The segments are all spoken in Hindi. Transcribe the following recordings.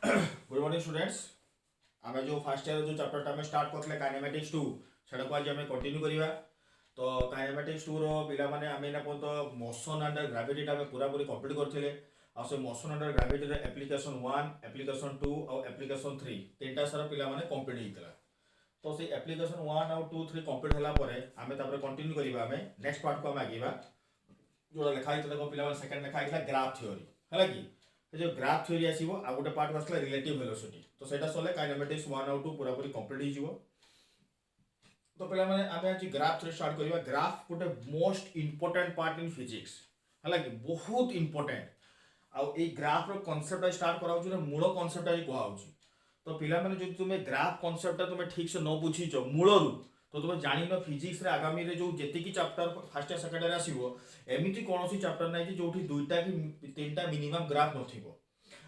Good morning students. आम जो फर्स्ट ईयर जो चैप्टर आम स्टार्ट करते काइनेमेटिक्स 2 से आज आम कंटिन्यू करवा। तो काइनेमेटिक्स 2 पिला माने आम एना पर्यंत मोशन अंडर ग्राविटी आम पूरा पूरी कंप्लीट करते। आ से motion under gravity application 1 application 2 और एप्लिकेशन 3 तीन सारा पिला माने कंप्लीट होता। तो से एप्लिकेशन 1 और 2 3 कंप्लीट होला आम कंटिन्यू करवा। आम नेक्स्ट पार्ट को आम आगे जो लिखाई पिला सेकेंड लिखाई ग्राफ थ्योरी है कि जो ग्राफ थ्योरी आसो आ गोटे पार्ट आसला रिलेटिव वेलोसिटी। तो सेटा सले काइनेमेटिक्स 1 और 2 पूरा पूरी कंप्लीट हो। तो पे आम आज ग्राफ थ्योरी स्टार्ट करवा। ग्राफ गोटे most important part in physics है कि बहुत इंपोर्टेंट। आउ ग्राफ कनसेप्ट स्टार्ट कराऊँ मूल कनसेप्ट आज कहुच्छी। तो पिला माने जो तुम्हें ग्राफ कनसेप्ट तुम ठीक से न बुझीच मूलरू तो तुम जान फिजिक्स आगामी जो जी चैप्टर फर्स्ट सेकेंड आसो एमती कौन चैप्टर ना जो दुईटा कि तीन टा मिनिमम ग्राफ नथिबो।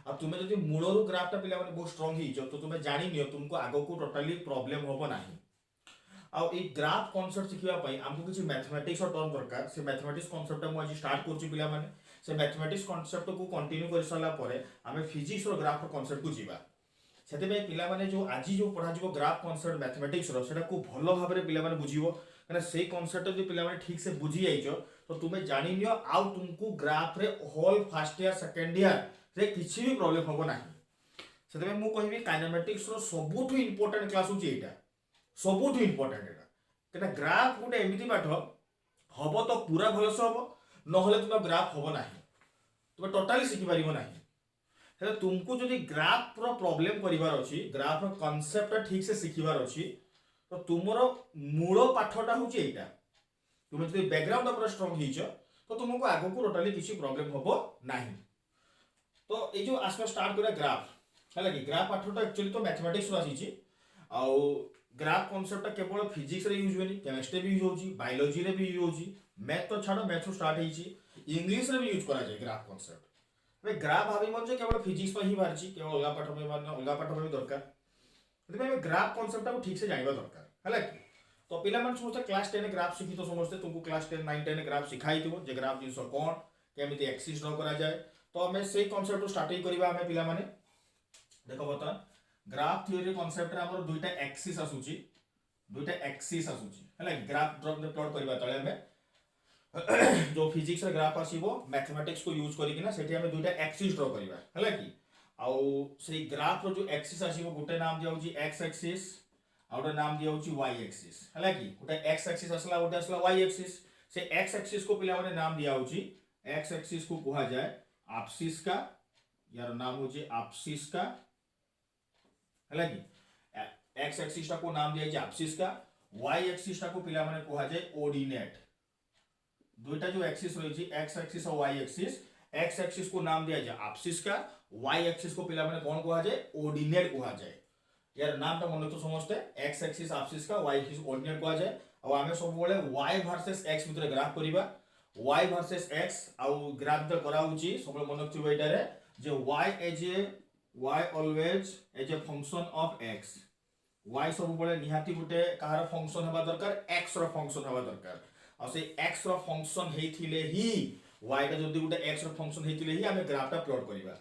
अब तुम्हें जो मूलरू ग्राफटा पिला माने बहुत स्ट्रांग हो तो तुम्हें जानी नियो तुमको आगो को टोटाली प्रॉब्लम होबो नाही। आ ग्राफ कॉन्सेप्ट शिखापी आमको किसी मैथमेटिक्स टर्म दरकार। से मैथमेटिक्स कॉन्सेप्ट मुझे स्टार्ट करुच्ची पिला माने से मैथमेटिक्स कॉन्सेप्ट को कंटिन्यू कर सारा पर आम फिजिक्स ग्राफ कॉन्सेप्ट को जीवा। से पिला माने जो आज जो पढ़ा जो ग्राफ कॉन्सेप्ट मैथमेटिक्स को भल भाव में पिला माने बुझीबो कहीं से कॉन्सेप्ट जो पिला माने ठीक से बुझी जाइछ तो तुम्हें जानी नियो आउ तुमको ग्राफ रे whole first year second year रे किसी भी प्रॉब्लम होबो नाही। से मु कहबी काइनेमेटिक्स रो सबुठु इंपोर्टेंट क्लास होची एटा सबुठु इंपोर्टेंट एटा कना ग्राफ गोटे एमिति पाठ हबो तो पूरा भलसे हबो नहले तुम ग्राफ हबो नाही तुम टोटाली शिखि परिबो नाही। तुमको जो ग्राफ प्रॉब्लम करिवार अछि ग्राफ कॉन्सेप्ट ठीक से शिखिवार अछि तो तुमर मूल पाठटा होची एटा। तुम जो बैकग्राउंड पूरा स्ट्रांग हिच तो तुमको आगो को टोटाली किसी प्रॉब्लम हबो नाही। तो ये जो आसपा स्टार्ट करा ग्राफ है कि ग्राफ पाठटा एक्चुअली तो मैथमेटिक्स रो आसी आउ ग्राफ कॉन्सेप्ट केवल फिजिक्स रे यूज होनी केमिस्ट्री भी यूज होची बायोलॉजी रे भी यूज होची मैथ तो छाड़ो मैथ स्टार्ट होईची इंग्लिश रे भी यूज करा जाय ग्राफ कॉन्सेप्ट। ग्राफ भावी मन केवल फिजिक्स ही बाहरी केवल अलग पाठ में अलग पाठ में दरकार ग्राफ कॉन्सेप्ट को ठीक से जानवा दरकार है कि। तो पिला माने समस्त क्लास 10 ग्राफ शिखी तो समस्ते तुमको क्लास 10 9 10 ग्राफ शिखाई जे ग्राफ जिनस कौन केमिति एक्सिस ड्रा करा जाए। तो आम से कॉन्सेप्ट स्टार्ट करवा आम पिला माने देख बर्तमान ग्राफ थ्योरी कॉन्सेप्ट आम दुईटा एक्सिस आसूची है ग्राफ प्लॉट करवा तले आम जो फिजिक्स ग्राफ आसीबो मैथमेटिक्स को यूज करिकिना सेठी हमें दुईटा एक्सिस ड्रा करबा हैला कि। आउ से ग्राफ रो जो एक्सिस आसीबो गोटे नाम दिया होची एक्स एक्सिस आ गोटे नाम दिया होची वाई एक्सिस हैला कि। गोटे एक्स एक्सिस आसला गोटे आसला वाई एक्सिस। से एक्स एक्सिस को पिला माने नाम दिया होची एक्स एक्सिस को कहा जाए एब्सिस का यार नाम होची एब्सिस का हैला कि। एक्स एक्सिस टा को नाम दिया जाए एब्सिस का वाई एक्सिस टा को पिला माने कहा जाए ऑर्डिनेट। दुईटा जो एक्सिस रही एक्स एक्सिस और वाई एक्सिस एक्स एक्सिस को नाम दिया जाए एब्सिस का वाई एक्सिस को पिला माने कौन कहा जाए ऑर्डिनेट कहा जाए। यार नामटा मन तो समझते एक्स एक्सिस एब्सिस का वाई एक्सिस ऑर्डिनेट कहा जाए। और आमे सब बोले वाई वर्सेस एक्स भितर ग्राफ करबा वाई वर्सेस एक्स आउ ग्राफ द करा होची सब मन रखिबो एटा रे जे y always as a function of x y सब बोले निहाती गुटे कहार फंक्शन हबा दरकार एक्स रो फंक्शन हबा दरकार। और से एक्स रो फंक्शन हेथिले ही y का जदी गुटे x रो फंक्शन हेथिले ही हमें ग्राफटा प्लॉट करबा।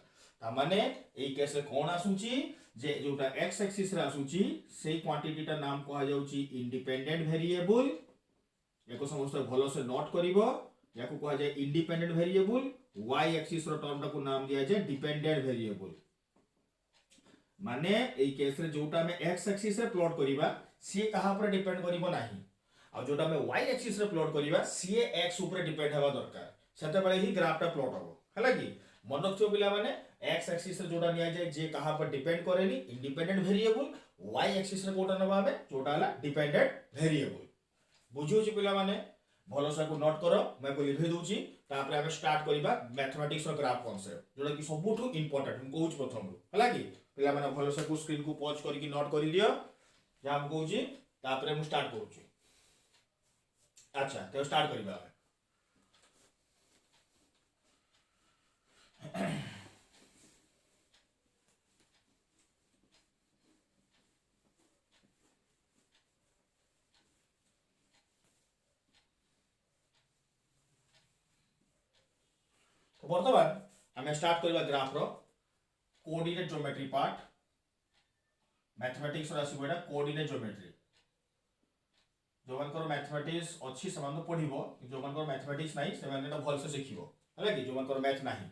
ता माने एई केस रे कोन आसुची जे जोटा x एक्सिस रे आसुची सेई क्वांटिटी ता नाम कहा जाउची इंडिपेंडेंट वेरिएबल। एको समस्त भलो से नोट करिवो याको कहा जाय इंडिपेंडेंट वेरिएबल y एक्सिस रो टर्म ता को नाम दिया जाय डिपेंडेंट वेरिएबल। माने एई केस रे जोटा हमें x एक्सिस रे प्लॉट करिवा सी कहा पर डिपेंड करिवो नाही आ जोटा में y एक्सिस रे प्लॉट करिवा सी x ऊपर डिपेंड हेबा दरकार सेते बेले ही ग्राफटा प्लॉट हबो हैला कि। मन रखियो पिला माने x एक्सिस रे जोटा निया जाय जे कहा पर डिपेंड करेनी इंडिपेंडेंट वेरिएबल y एक्सिस रे कोटा नबा हबे जोटा हला डिपेंडेंट वेरिएबल। बुझियो छी पिला माने भलो से को नोट करो मैं को लिखै दोची तापर हम स्टार्ट करबा मैथमेटिक्स रो ग्राफ कांसेप्ट जोटा कि सबुठु इंपोर्टेंट हम कहूच प्रथम हैला कि। पिला माने भलो से को स्क्रीन को पॉज करके नोट कर लियो जे हम कहूची तापर हम स्टार्ट करूची। अच्छा तो स्टार्ट करबा तो बर्तमान आम स्टार्ट करबा ग्राफ रो कोऑर्डिनेट ज्योमेट्री पार्ट मैथमेटिक्स आसो एटा कोऑर्डिनेट ज्योमेट्री जो मानकर मैथमेटिक्स अच्छी से पढ़ो जो मानकर मैथमेटिक्स नहीं से भलसे शिखिबो है कि जो मानकर मैथ नहीं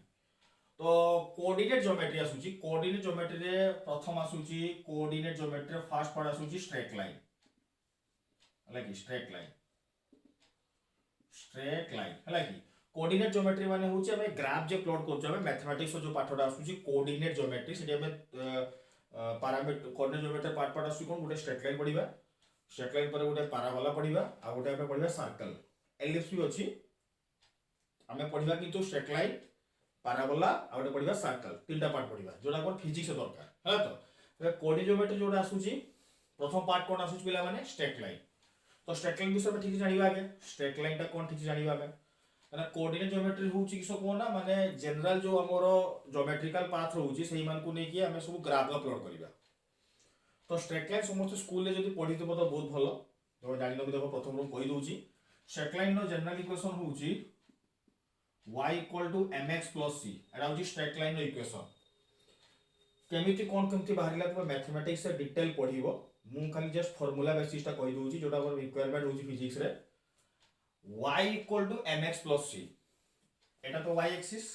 तो कोऑर्डिनेट ज्योमेट्री आसुची कोऑर्डिनेट ज्योमेट्री रे प्रथम आसुची कोऑर्डिनेट ज्योमेट्री रे फर्स्ट पार्ट आसुची स्ट्रेट लाइन है कि स्ट्रेट लाइन है कि कोऑर्डिनेट ज्योमेट्री माने होची हमें ग्राफ जे प्लॉट करछ हमें मैथमेटिक्स जो पाठटा आसुची कोऑर्डिनेट ज्योमेट्री सेठी हमें पैरामीटर कोऑर्डिनेट ज्योमेट्री पार्ट आसुची कोन गोटे स्ट्रेट लाइन पढिबा स्ट्रेट लाइन पर गोटे पैराबोला पढिबा आ गोटे हमें पढिबा सर्कल एलिप्स भी अछि हमें पढिबा किंतु स्ट्रेट लाइन पैराबोला आ गोटे पढिबा सर्कल तीनटा पार्ट पढिबा जोडा कोन फिजिक्स दरकार है तो कोऑर्डिनेट ज्योमेट्री जोडा आसुची प्रथम पार्ट कोन आसुची पिला माने स्ट्रेट लाइन तो स्ट्रेट लाइन विषय में ठीक जानिबा आगे स्ट्रेट लाइन टा कोन ठीक जानिबा आगे ना कोऑर्डिनेट ज्योमेट्री होउची किसो कोना माने जनरल जो हमरो ज्योमेट्रिकल पाथ होउची सेही मान को नै कि हमें सब ग्राफ प्लॉट करिबा तो स्ट्रेट लाइन समस्त स्कूल ले जदी पढितबो तो बहुत भलो जो जानि न देखो प्रथम रो कहि दोउची स्ट्रेट लाइन नो जनरल इक्वेशन होउची y = mx + c एटा होउची स्ट्रेट लाइन नो इक्वेशन केमिति कोन केमिति बाहरिला तो मैथमेटिक्स से डिटेल पढिबो मु खाली जस्ट फार्मूला बेसिस टा कहि दोउची जोटा हमर रिक्वायरमेंट होउची फिजिक्स रे y = mx + c एटा तो y एक्सिस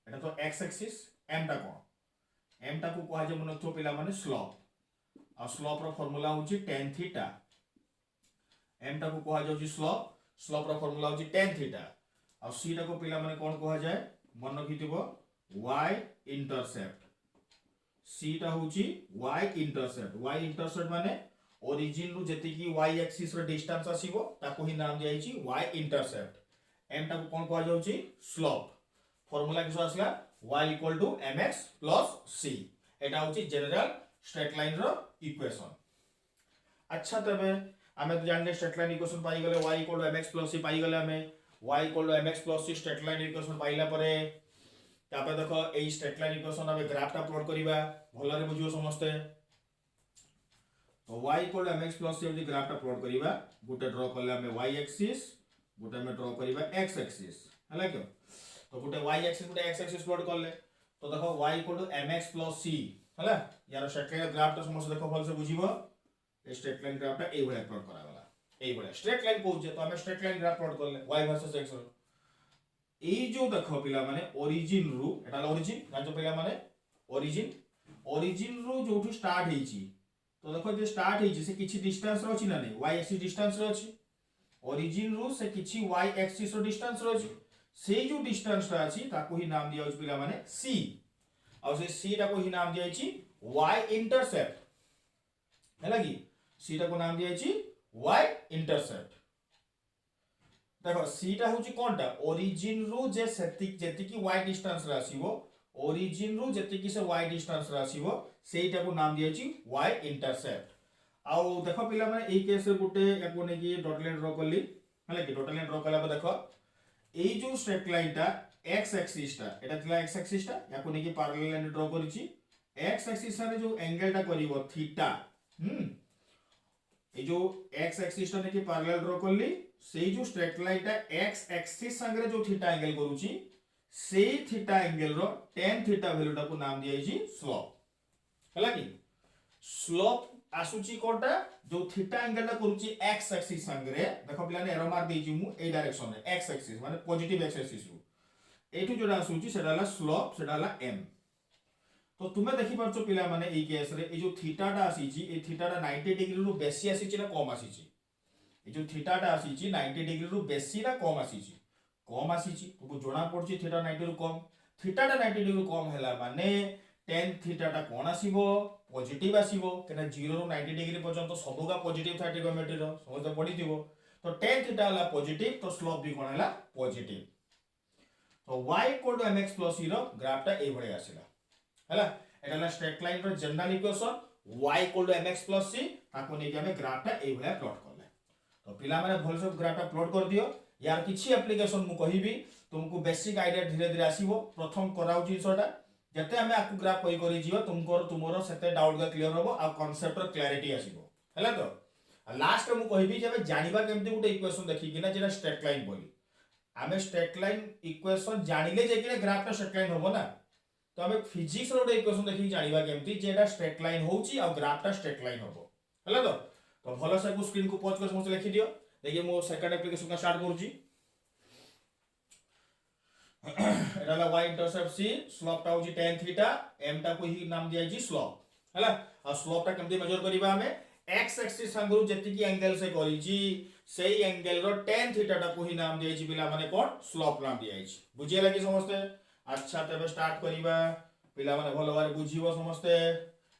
एटा तो x एक्सिस m टा कोन m टा को कहा जे मन तो पिला माने स्लोप आ स्लोप रो फार्मूला होउची tan थीटा m टा को कहा जाउची स्लोप रो फार्मूला होउची tan थीटा आ c टा को पिला माने कोन कहा जाय मन रखिथिबो y इंटरसेप्ट c टा होउची y इंटरसेप्ट माने ओरिजिन रु जति की y एक्सिस रो डिस्टेंस आसीबो ताको ही नाम दिया आइची y इंटरसेप्ट m टा को कोन कहा जाउची स्लोप फार्मूला किसो आसला y = mx + c एटा होची जनरल स्ट्रेट लाइन रो इक्वेशन अच्छा तबे हमें तो जानले स्ट्रेट लाइन इक्वेशन पाई गले y = mx + c पाई गले हमें y = mx + c straight line equation पाइला परे तापे देखो एई स्ट्रेट लाइन इक्वेशन हमें ग्राफ टा प्लॉट करिबा भलरे बुझियो समस्ते तो y = mx + c जे ग्राफ टा प्लॉट करिबा गोटे ड्रा करले हमें y एक्सिस गोटे हमें ड्रा करिबा x एक्सिस हला क्यों तो गोटे y एक्सिस गोटे x एक्सिस प्लॉट करले तो देखो y = mx + c हला यार स्ट्रेट लाइन ग्राफ टा समस्त देखो भल से बुझिबो ए स्ट्रेट लाइन ग्राफ टा एई भले प्लॉट करा गला एई भले स्ट्रेट लाइन कहूचे तो हमें स्ट्रेट लाइन ग्राफ प्लॉट करले y वर्सेस x रो एई जो देखो पिला माने ओरिजिन रु एटा ओरिजिन जानो पिला माने ओरिजिन रु जोठु स्टार्ट हेची तो देखो जे स्टार्ट हेची से किछि डिस्टेंस रो अछि ना नै y एक्सिस डिस्टेंस रो अछि ओरिजिन रु से किछि y एक्सिस रो डिस्टेंस रो अछि से जो डिस्टेंस ता अछि ताको ही नाम दिया अछि पिला माने c और से c टा को ही नाम दिया अछि y इंटरसेप्ट हैला कि c टा को नाम दिया अछि y इंटरसेप्ट देखो c टा होछि कोनटा ओरिजिन रु जे जेति की y डिस्टेंस रे आसीबो ओरिजिन रु जेति की से y डिस्टेंस रे आसीबो सेटा को नाम दिया छी y इंटरसेप्ट आउ देखो पिला माने ए केस रे गुटे एको ने की डॉट लाइन ड्रा करली हले कि डॉट लाइन ड्रा करला पे देखो ए जो स्ट्रेट लाइन टा x एक्सिस टा एटा थिला x एक्सिस टा याको ने की पैरेलल लाइन ड्रा करी छी x एक्सिस रे जो एंगल टा करिवो थीटा ए जो x एक्सिस टा ने की पैरेलल ड्रा करली सेई जो स्ट्रेट लाइन टा x एक्सिस संगे जो थीटा एंगल करूची सेई थीटा एंगल रो tan थीटा वैल्यू टा को नाम दिया छी स्लोप हला कि स्लोप आसुची कोटा जो थीटा एंगल टा करूची x एक्सिस संगे देखो पिला ने एरो मार देजी मु ए डायरेक्शन रे x एक्सिस माने पॉजिटिव x एक्सिस रु एठु जोडा आसुची सेडाला स्लोप सेडाला m तो तुमे देखि परछो पिला माने ए केस रे ए जो थीटा टा आसीची ए थीटा टा 90 डिग्री रु बेसी आसीची ना कम आसीची ए जो थीटा टा आसीची 90 डिग्री रु बेसी ना कम आसीची तुमको जोना पड़ची थीटा 90 रु कम थीटा टा 90 डिग्री रु कम हैला माने tan थीटा टा कोन आसीबो पॉजिटिव आसीबो केना 0 रु 90 डिग्री पर्यंत सबगा पॉजिटिव था ट्रिगोनोमेट्री रो समझ पड़ी दिबो तो tan थीटा हला पॉजिटिव तो स्लोप भी कोन हला पॉजिटिव तो y = mx + c रो ग्राफ टा ए भळे आसीला हला एटाला स्ट्रेट लाइन रो general equation y = mx + c ताको नै कि हमें ग्राफ टा ए भळे प्लॉट करले तो पिला माने भल से ग्राफ टा प्लॉट कर दियो यार किछि एप्लीकेशन मु कहिबी तुमको बेसिक आईडिया धीरे धीरे आसीबो प्रथम कराउ जिसोटा जते हमें आकु ग्राफ करि जियो तुमरो सेते डाउट का क्लियर होबो आ कांसेप्ट रो क्लैरिटी आसीबो हैला तो लास्ट में मु कहिबी जे जानिबा केमती गुटे इक्वेशन देखि किना जेना स्ट्रेट लाइन बोली हमें स्ट्रेट लाइन इक्वेशन जानिले जे कि ग्राफ टा स्ट्रेट लाइन होबो ना तो आम फिजिक्स रो इक्वेशन देखि जानिबा केमती जे एटा स्ट्रेट लाइन होउची आ ग्राफ टा स्ट्रेट लाइन होबो हला तो भलो से स्क्रीन को पॉज कर समस्त लिखि दियो देखिए मो सेकंड एप्लीकेशन का स्टार्ट करूची एटा ला y इंटरसेप्ट c स्लोप टा होची tan थीटा m टा को ही नाम दिया जी स्लोप हला आ स्लोप टा केमती मेजर करिबा हमें x एक्सिस संगरु जति की एंगल से करिची सेही एंगल रो tan थीटा टा को ही नाम दिया जी पिला माने कोन स्लोप नाम दिया छी बुझिए लगी समस्त अच्छा तबे स्टार्ट करिबा पिला माने भलो बारे बुझिबो समस्त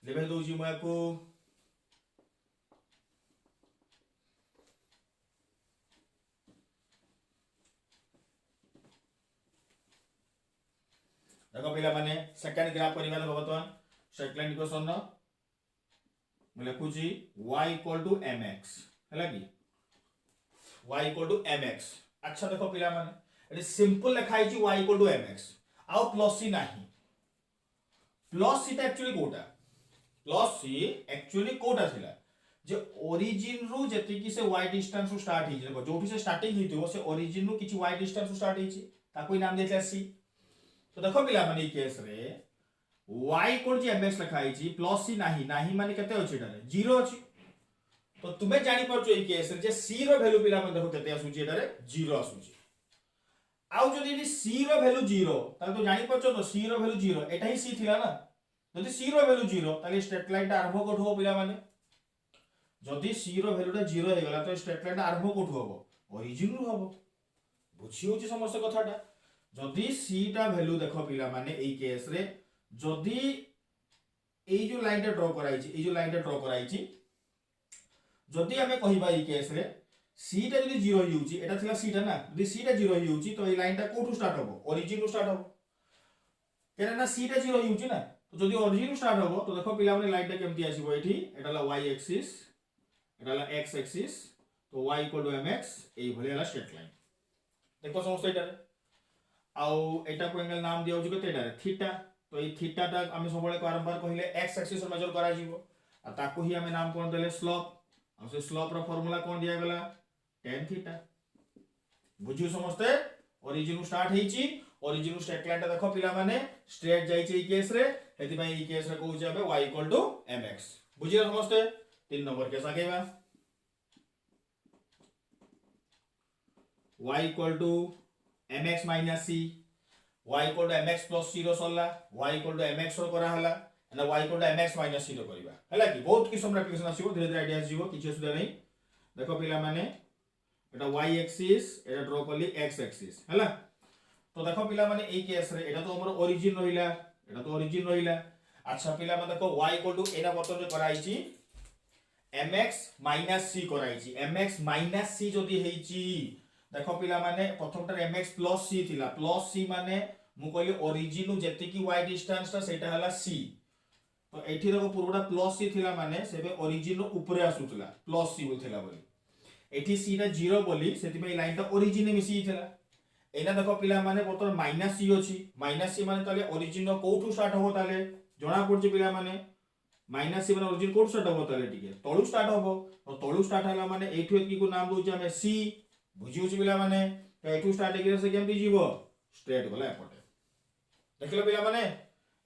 लेवल दोजी म को देखो पिला माने सेकंड ग्राफ करिबा देखो बतवन स्ट्रेट लाइन इक्वेशन न म लिखु छी y = mx हला की y = mx अच्छा देखो पिला माने एटी सिंपल लिखाई छी y = mx आउ प्लस सी नाही प्लस सी एक्चुअली कोटा प्लस सी एक्चुअली कोटा थिला जे ओरिजिन रु जति की से y डिस्टेंस रु स्टार्ट ही देखो जोठी से स्टार्टिंग हिथिबो से ओरिजिन रु किछि y डिस्टेंस रु स्टार्ट हिछि ताको नाम देला सी तो देखो पिला माने ई केस रे y कोन जे mx लिखाई छी प्लस सी नाही नाही माने केते अछि एटारे 0 अछि तो तुमे जानि परछो ई केस रे जे c रो वैल्यू पिला माने देखो केते आसुची एटारे 0 आसुची आउ जदि c रो वैल्यू 0 ताले तो जानि परछो तो c रो वैल्यू 0 एटा ही c थिला ना जदि c रो वैल्यू 0 ताले स्ट्रेट लाइन ता आरंभ कोठो पिला माने जदि c रो वैल्यू ता 0 हे गला तो स्ट्रेट लाइन आरंभ कोठो हबो ओरिजिन रु हबो बुझी होची समस्त कथाटा जदि c टा वैल्यू देखो पिला माने एई केस रे जदि एई जो लाइन टा ड्रॉ कराई छी एई जो लाइन टा ड्रॉ कराई छी जदि हमें कहिबा एई केस रे c टा जदि 0 हिउची एटा थिला c टा ना जदि c टा 0 हिउची तो एई लाइन टा कोठु स्टार्ट हबो ओरिजिन रु स्टार्ट हबो केना ना c टा 0 हिउची ना तो जदि ओरिजिन रु स्टार्ट हबो तो देखो पिला माने लाइन टा केमती आसीबो एठी एटा ला y एक्सिस एटा ला x एक्सिस तो y = mx एई भले ला स्ट्रेट लाइन देखो समस्त एटा आउ एटा को एंगल नाम दिया होची केते एटा थीटा तो ये थीटा टा हम सबले बारंबार कहिले x एक्सिस रो मेजर करा जीवो आ ताको ही हमें नाम कोन देले स्लोप आ से स्लोप रो फार्मूला कोन दिया गेला tan थीटा बुझियो समस्ते ओरिजिन स्टार्ट हेची ओरिजिन स्ट्रेट लाइन टा देखो पिला माने स्ट्रेट जाई छी केस रे हेति भाई ई केस रे कहू जाबे y = mx बुझियो समस्ते 3 number case आगेबा y = mx - c y = mx + c रो सरला y = mx रो करा हला एना y = mx - c रो करबा हला की बहुत किस्म रा एप्लीकेशन आसीबो धीरे धीरे आईडिया जीवो किछ सुधा नै देखो पिला माने एटा y एक्सिस एटा ड्रॉ करली x एक्सिस हला तो देखो पिला माने एई केस रे एटा तो हमर ओरिजिन रहिला अच्छा पिला माने देखो y = एना बटन जो कराई छी mx - c कराई छी mx - c जदी हेची देखो पिला माने प्रथम टर mx + c थिला + c माने मु कहली ओरिजिन जेति की y डिस्टेंस ता सेटा हला c तो एठी देखो पूर्वटा +c थिला माने सेबे ओरिजिन ऊपर आसुतला +c होथिला बोली एठी c टा 0 बोली सेति पे लाइन टा ओरिजिन मिसी थिला एना देखो पिला माने बोतर -c अछि -c माने ताले ओरिजिन कोठु स्टार्ट हो ताले जणा पड़छि पिला माने -c माने ओरिजिन कोठु स्टार्ट हो ताले टिके तळु स्टार्ट हो तो तळु स्टार्ट हला माने एठु एतकी को नाम दोछि हमें c बुझियो छि पिला माने तो एठु स्टार्ट हेगे से केमति जीवो स्ट्रेट गला एपटे देखलो पिला माने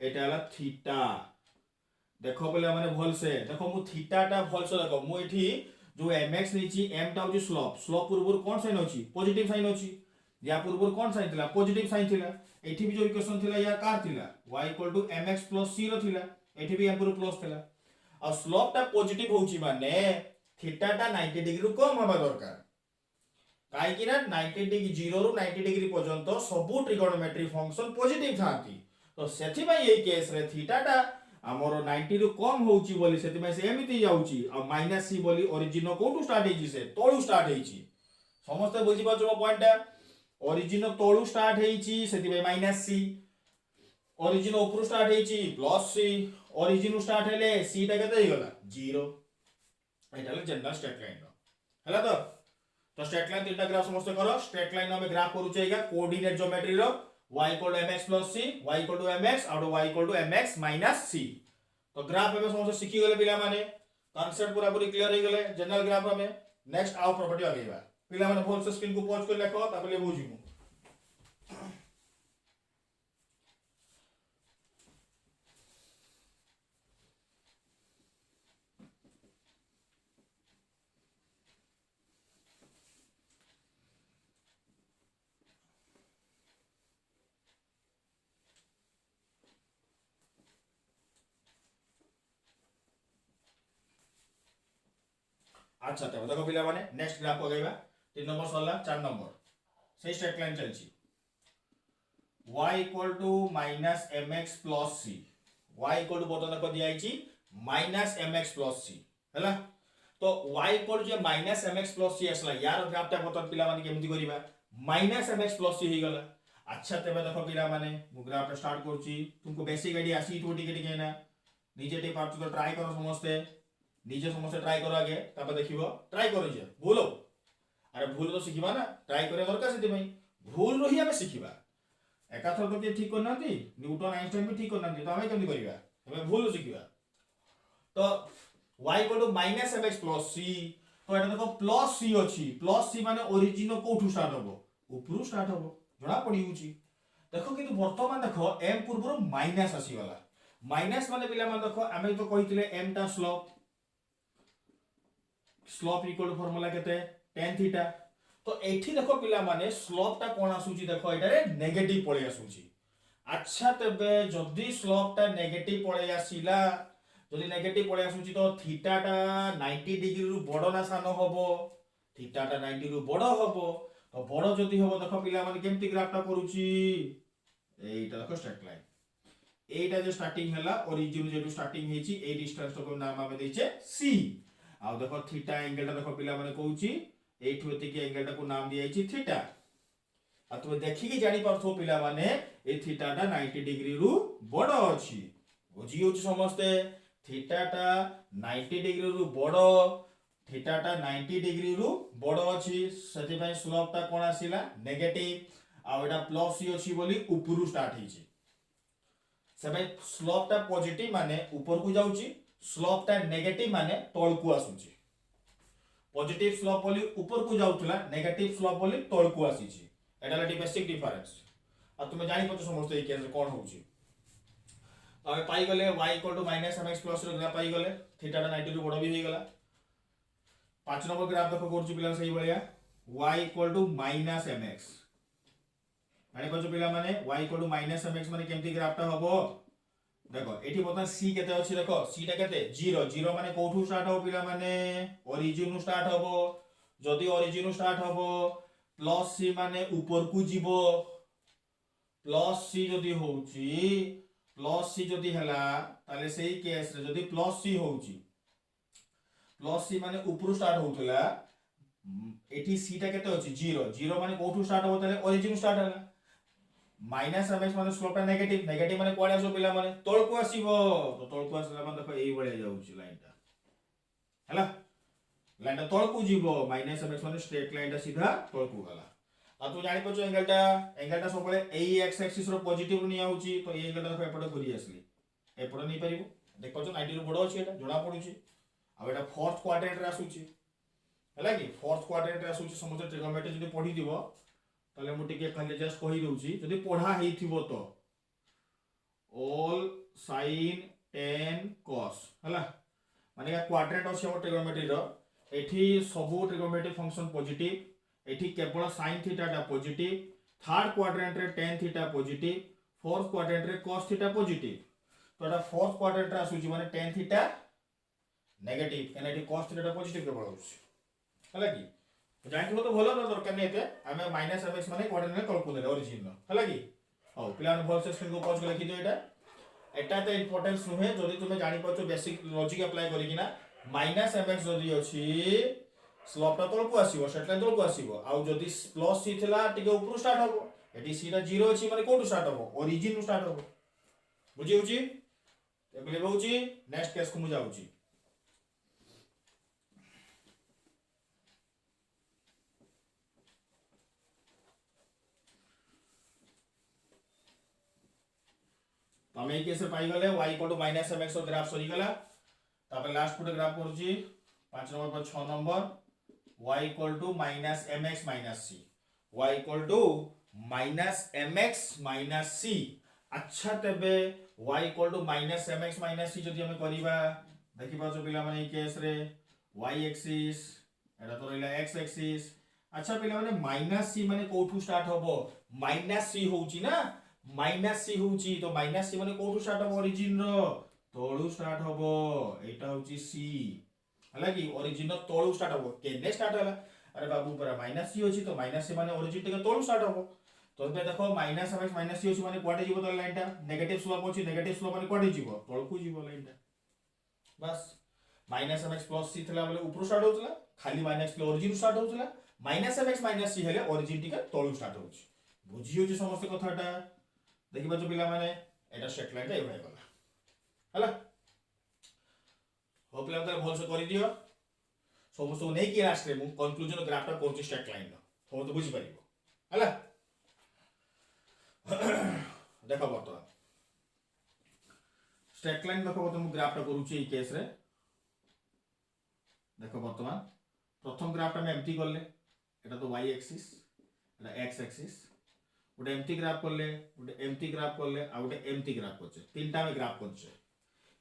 एटा हला थीटा देखो पिला माने भल से देखो मु थीटा टा भल से देखो मु एठी जो mx नीची m टा होची स्लोप पूर्वपुर कोन साइन होची पॉजिटिव साइन होची या पूर्वपुर कोन साइन थिला पॉजिटिव साइन थिला एठी भी जो इक्वेशन थिला या कार थिला y = mx + c रो थिला एठी भी m पूर्व प्लस थिला और स्लोप टा पॉजिटिव होची माने थीटा टा 90 डिग्री रु कम होबा दरकार काई कि ना 90 डिग्री 0 रु 90 डिग्री पर्यंत सबु ट्रिगोनोमेट्री फंक्शन पॉजिटिव थांती तो सेथि भाई एई केस रे थीटा टा हमरो 90 रु कम होउची बोली सेति भाई से एमिति जाउची आ -c बोली ओरिजिन कोठु स्टार्ट हेची से तळु स्टार्ट हेची समस्त बुझी पाछो मो पॉइंट ओरिजिन तळु स्टार्ट हेची सेति भाई -c ओरिजिन ऊपर स्टार्ट हेची +c ओरिजिन स्टार्ट हेले c टा केते गला 0 एटा ले जनरल स्ट्रेट लाइन हला तो स्ट्रेट लाइन तीनटा ग्राफ समस्त करो स्ट्रेट लाइन में ग्राफ करू छेगा कोऑर्डिनेट ज्योमेट्री रो y = mx + c y = mx और y = mx - c तो ग्राफ में समस्त सिखि गले पिला माने कांसेप्ट पूरा पूरी क्लियर हो गले जनरल ग्राफ में नेक्स्ट आउ प्रॉपर्टी आगेबा पिला माने फुल से स्क्रीन को पॉज कर लेखो तापले बुझिमु अच्छा तब देखो पिला माने नेक्स्ट ग्राफ पकाइबा 3 नंबर सरला 4 नंबर सही स्ट्रेट लाइन चलची y equal to minus mx plus c y equal to बटन को दिया आइची माइनस mx प्लस c हैला तो y इक्वल जे माइनस mx प्लस c असला यार ग्राफ ता बटन पिला माने केमति करिबा माइनस mx प्लस c ही गला अच्छा तेबे देखो पिला माने मु ग्राफ स्टार्ट करची तुमको बेसिक आईडिया आसी तो टिके टिके ना निजे टे पार्ट तो ट्राई करो समझते निजे समझते ट्राई करो आगे तापर देखिबो ट्राई करो जे भूलो अरे भूल तो सिखिबा ना ट्राई करे दरकार सेति भाई भूल रही हमें सिखिबा एकाथर तो के ठीक करना थी न्यूटन आइंस्टाइन भी ठीक करना थी तो हमें केमति करिबा हमें भूल सिखिबा तो y equal to minus mx plus c तो एटा देखो प्लस c अछि प्लस c माने ओरिजिन कोठू स्टार्ट होबो ऊपरू स्टार्ट होबो जणा पड़ी होची देखो किंतु वर्तमान देखो m पूर्व माइनस आसी वाला माइनस माने पिला मान देखो हमें तो कहितले m ता slope slope equal to formula केते tan थीटा तो एठी देखो पिला माने स्लोप ता कोन आसुची देखो एटारे नेगेटिव पळे आसुची अच्छा तबे जदी स्लोप ता नेगेटिव पळे आसीला जदी नेगेटिव पळे आसुची तो थीटा ता 90 डिग्री रु बडो ना सानो होबो थीटा ता 90 रु बडो होबो तो बडो जदी होबो देखो पिला माने केमति ग्राफ ता करूची एटा देखो स्ट्रेट लाइन एटा जो स्टार्टिंग हला ओरिजिन जेटू स्टार्टिंग हेची ए डिस्टेंस को नाम आमे देचे c आ देखो थीटा एंगल ता देखो पिला माने कहूची एठु एते की एंगल ता को नाम दिया हेची थीटा आ तुम देखि कि जानि परथो पिला माने ए थीटा ता 90 डिग्री रु बडो अछि बुझी होची समझते थीटा ता 90 डिग्री रु बडो थीटा ता 90 डिग्री रु बडो अछि सति भाई स्लोप ता कोन आसीला नेगेटिव आ एटा प्लस सी अछि बोली ऊपरू स्टार्ट हेची सेबे स्लोप ता पॉजिटिव माने ऊपर को जाउची स्लोप ता नेगेटिव माने तळ को आसुची पॉजिटिव स्लोप बोली ऊपर को जाउतला नेगेटिव स्लोप बोली तळ को आसीची एटा ला बेसिक डिफरेंस आ तुमे जानि पतो समझते ए केस कोन होउची तो हमें पाई गले y equal to minus mx plus रो ग्राफ पाई गले थीटा ता 90 रु बडो भी हे गला 5 नंबर ग्राफ देखो करछु पिला सही बलिया y equal to minus mx माने पछो पिला माने y equal to minus mx माने केमति ग्राफ ता हबो देखो एठी बता c केते अछि देखो c ता केते 0 0 माने कोठू स्टार्ट हो पिला माने ओरिजिन स्टार्ट हबो जदी ओरिजिन स्टार्ट हबो प्लस c माने ऊपर को जीवो प्लस c जदी होउची प्लस c जदी हला ताले सेही केस रे जदी प्लस c होउची प्लस c माने ऊपर स्टार्ट होउतला एठी c ता केते अछि 0 0 माने कोठू स्टार्ट हो ताले ओरिजिन स्टार्ट हला माइनस mx माने स्लोप ता नेगेटिव नेगेटिव माने कोड आसो पिला माने तळ को आसीबो तो तळ को आसला माने देखो एई बळे जाउची लाइन ता हला लाइन ता तळ को जीवो माइनस mx माने स्ट्रेट लाइन ता सीधा तळ को गला आ तू जानि पछो एंगल ता सबले एई x एक्सिस रो पॉजिटिव नि आउची तो एई एंगल ता देखो एपडे घुरी आसली एपडे नि परिबो देखो जो 90 रो बडो अछि एटा जणा पडुची आ एटा फोर्थ क्वाड्रेंट रे आसुची हला कि फोर्थ क्वाड्रेंट रे आसुची समझ ट्रिगोनोमेट्री जदी पढी दिबो ताले मु टिके खाली जस्ट कहि दउची जदी पढा हेइथिबो तो ऑल sin tan cos हला माने का क्वाड्रेंट अछि हमर ट्रिगोनोमेट्री रो एठी सबु ट्रिगोनोमेट्री फंक्शन पॉजिटिव एठी केवल sin थीटा टा पॉजिटिव थर्ड क्वाड्रेंट रे tan theta positive fourth quadrant रे cos थीटा पॉजिटिव तो एटा फोर्थ क्वाड्रेंट रे आसुची माने tan थीटा नेगेटिव केना एठी cos थीटा टा पॉजिटिव केवल होउची हला कि जानि तो भलो न दरकार नै एते हमें माइनस mx माने क्वाड्रेंट रे तळ को देले ओरिजिन हला कि हो प्लान भल से स्क्रीन को पॉज कर लिखि दियो एटा तो इंपोर्टेंस नुहे जदी तुमे जानि पछो बेसिक लॉजिक अप्लाई करि किना माइनस mx जदी अछि स्लोप ता तळ को आसीबो सेट लाइन तळ को आसीबो आ जदी प्लस c थिला टिके ऊपर स्टार्ट होबो एटी c ता 0 अछि माने कोठु स्टार्ट होबो ओरिजिन नु स्टार्ट होबो बुझी होची एबले होची नेक्स्ट केस को मु जाउची तमे एक केस पाई गले y equal to minus mx और ग्राफ सरी गला तापर लास्ट पुट ग्राफ करची 5 नंबर पर 6 number y equal to minus mx minus c y equal to minus mx minus c अच्छा तबे y equal to minus mx minus c जदी हम करिबा देखि पाछो पिला माने केस रे y एक्सिस एटा तो रहला x एक्सिस अच्छा पिला माने माइनस c माने कोठू स्टार्ट होबो माइनस c होउची ना माइनस c होउची तो माइनस c माने कोठू स्टार्ट होबो ओरिजिन रो तळू स्टार्ट होबो एटा होउची c है कि ओरिजिन तळु स्टार्ट हो केने स्टार्ट होला अरे बाबू पूरा माइनस सी अछि तो माइनस सी माने ओरिजिन टिके तळु स्टार्ट हो तो पे देखो माइनस एमएक्स माइनस सी अछि माने क्वाटे जीवो तो लाइन टा नेगेटिव स्लोप अछि नेगेटिव स्लोप माने क्वाटे जीवो तळकु जीवो लाइन टा बस माइनस एमएक्स प्लस सी थला बोले ऊपर स्टार्ट होतला खाली माइनस के ओरिजिन स्टार्ट होतला माइनस एमएक्स माइनस सी हेले ओरिजिन टिके तळु स्टार्ट होछि बुझी होछि समस्त कथाटा देखिबा जो पिला माने एटा स्ट्रेट लाइन टा एवढा गला हला हो पिला त भल से करि दियो समस्त नै कि लास्ट रे मु कंक्लूजन ग्राफ टा करछि स्ट्रेट लाइन हो तो बुझी परिबो हला देखो बर्तमान स्ट्रेट लाइन देखो तो मु ग्राफ टा करूछि ई केस रे देखो बर्तमान प्रथम ग्राफ टा में एम्प्टी करले एटा तो y एक्सिस एटा x एक्सिस गोटे एम्प्टी ग्राफ करले गोटे एम्प्टी ग्राफ करले आ गोटे एम्प्टी ग्राफ करछे तीनटा में ग्राफ करछे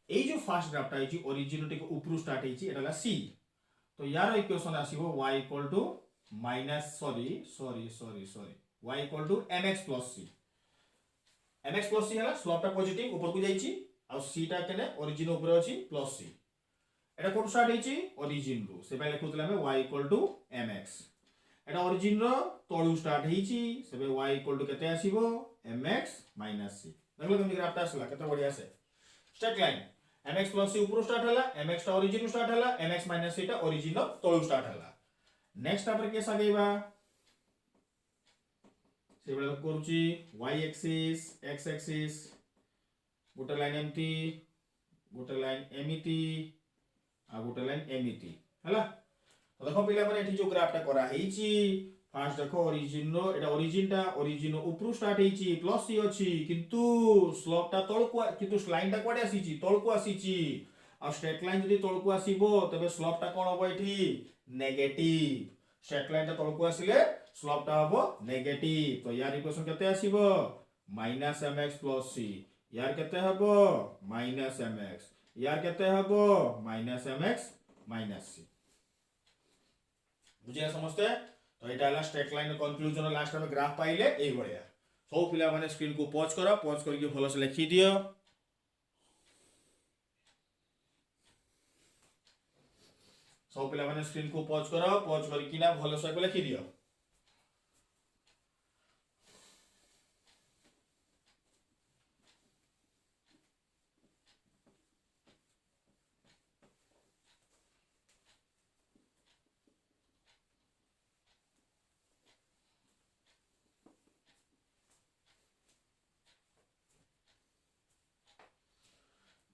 एई जो फर्स्ट ग्राफ टा आइछि ओरिजिन टिके ऊपर स्टार्ट आइछि एटाला c तो यार इक्वेशन आसीबो y equal to minus sorry y equal to mx plus c mx plus c हला स्लोप टा पॉजिटिव ऊपर को जाइछि आ c टा केने ओरिजिन ऊपर अछि प्लस c एटा कोन स्टार्ट हेछि ओरिजिन रो से पहिले लिखुतला हम y equal to mx Etah origin row तळु start हेछि से y इक्वल टू केते आसीबो mx माइनस c देखलो केमि ग्राफ टा आसला केते बढ़िया से straight line mx plus c ऊपर स्टार्ट हला mx टा ओरिजिन स्टार्ट हला mx माइनस c टा ओरिजिन रो तळु स्टार्ट हला नेक्स्ट तापर के सागेबा से बळे करूची y एक्सिस x एक्सिस गोटे लाइन एमटी गोटे लाइन एमिटी आ गोटे लाइन एमिटी हला तो देखो पिला माने एठी जो ग्राफ टा करा हेची फर्स्ट देखो ओरिजिन रो एटा ओरिजिन ऊपर स्टार्ट हेची प्लस सी अछि किंतु स्लोप टा तळको किंतु लाइन टा कोडे आसीची तळको आसीची आ स्ट्रेट लाइन जदी तळको आसीबो तबे स्लोप टा कोन होबो एठी नेगेटिव स्ट्रेट लाइन टा तळको आसीले स्लोप टा होबो नेगेटिव तो यार इक्वेशन केते आसीबो -mx + c यार केते हबो -mx यार केते हबो -mx - c बुझिया समझते तो एटा ला स्ट्रेट लाइन कंक्लूजन लास्ट में ग्राफ पाइले एई बढिया सब पिला माने स्क्रीन को पॉज करो पॉज करके भलो से लिखि दियो सब पिला माने स्क्रीन को पॉज करो पॉज करके ना भलो से को लिखि दियो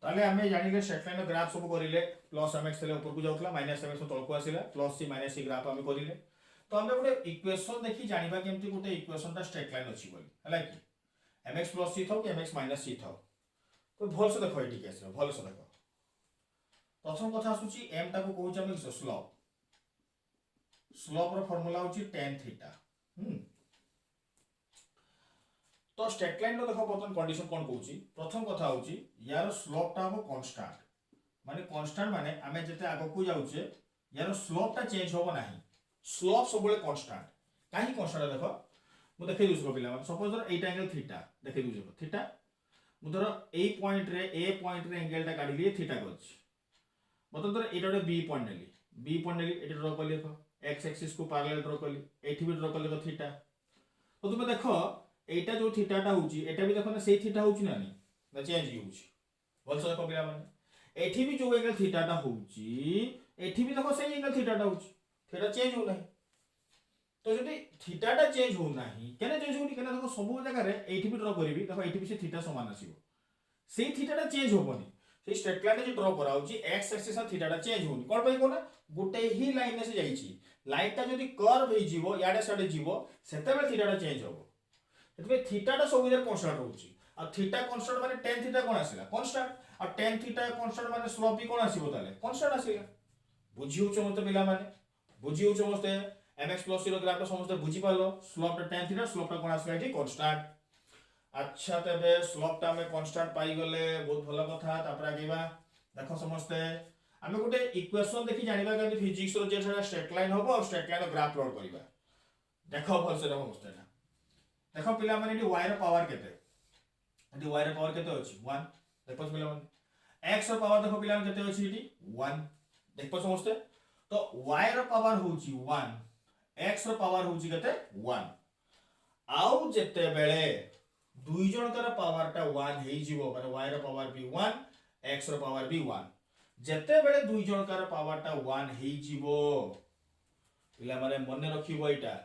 ताले हमें जानिले स्ट्रेट लाइन ग्राफ सब करिले प्लस mx ले ऊपर को जाउतला माइनस mx तळको आसिला plus c minus c graph हम करिले तो हमें गोटे इक्वेशन देखि जानिबा केमति गोटे इक्वेशन ता स्ट्रेट लाइन अछि बोली हला कि mx + c थाउ कि mx - c थाउ तो भल से देखो एटी केस भल से देखो प्रथम कथा आसुची m ता को कहउछ हम स्लोप स्लोप रो फार्मूला होची tan थीटा तो स्ट्रेट लाइन रो देखो बर्तन कंडीशन कोन कहउची प्रथम कथा होची यार स्लोप टा हो कांस्टेंट माने हमें जते आगो को जाउचे यार स्लोप टा चेंज होबो नाही स्लोप सब बेले कांस्टेंट काहे कांस्टेंट देखो मु देखै दुसरो पिला माने सपोज धर एटा एंगल थीटा देखै दुसरो थीटा मु धर ए पॉइंट रे एंगल टा काढी लिए थीटा करछ मतलब धर एटा रे बी पॉइंट नेली एटा ड्रॉ कर लिखो x एक्सिस को पैरेलल ड्रॉ कर ली एठी भी ड्रॉ कर लिखो थीटा तो तुमे देखो एटा जो थीटा टा होची एटा भी देखो ना सेही थीटा होची ना नहीं ना चेंज होची बोल सो देखो पिला माने एठी भी जो एंगल थीटा टा होची एठी भी देखो सेही एंगल थीटा टा होची थीटा चेंज हो नहीं तो जदी थीटा टा चेंज हो नहीं केने चेंज होनी केने देखो सब जगह रे एठी भी ड्रॉ करबी देखो एठी भी से थीटा समान आसीबो सेही थीटा टा चेंज होबनी से स्ट्रेट लाइन जो ड्रॉ करा होची x एक्सिस और थीटा टा चेंज होनी कोन पई कोना गुटे ही लाइन से जाईची लाइन टा जदी कर्व हे जीवो याडे साडे जीवो सेते बे थीटा टा चेंज होबो एतबे थीटा टा सब जगह कांस्टेंट होची आ थीटा कांस्टेंट माने tan थीटा कोन आसीला कांस्टेंट आ tan थीटा कांस्टेंट माने स्लोप भी कोन आसीबो ताले कांस्टेंट आसीला बुझिउ चमते पिला माने बुझिउ चमते mx + c रो ग्राफ समस्त बुझी पालो स्लोप टा tan थीटा स्लोप टा कोन आसीला एठी कांस्टेंट अच्छा तबे स्लोप टा में कांस्टेंट पाई गले बहुत भलो कथा तापर आगेबा देखो समस्त हमें गोटे इक्वेशन देखि जानिबा कि फिजिक्स रो जे स्ट्रेट लाइन होबो और स्ट्रेट लाइन रो ग्राफ प्लॉट करिबा देखो भल से समस्त देखो पिला माने डी y रो पावर केते डी y रो पावर केते अछि 1 देखो पिला माने x रो पावर देखो पिला माने केते अछि डी 1 देख समस्ते तो y रो पावर होची 1 x रो पावर होची कते 1 आउ जेते बेले दुई जनकर पावर टा 1 हेई जीवो माने y रो पावर भी 1 x रो पावर भी 1 जेते बेले दुई जनकर पावर टा 1 हेई जीवो पिला माने मने रखिबो एटा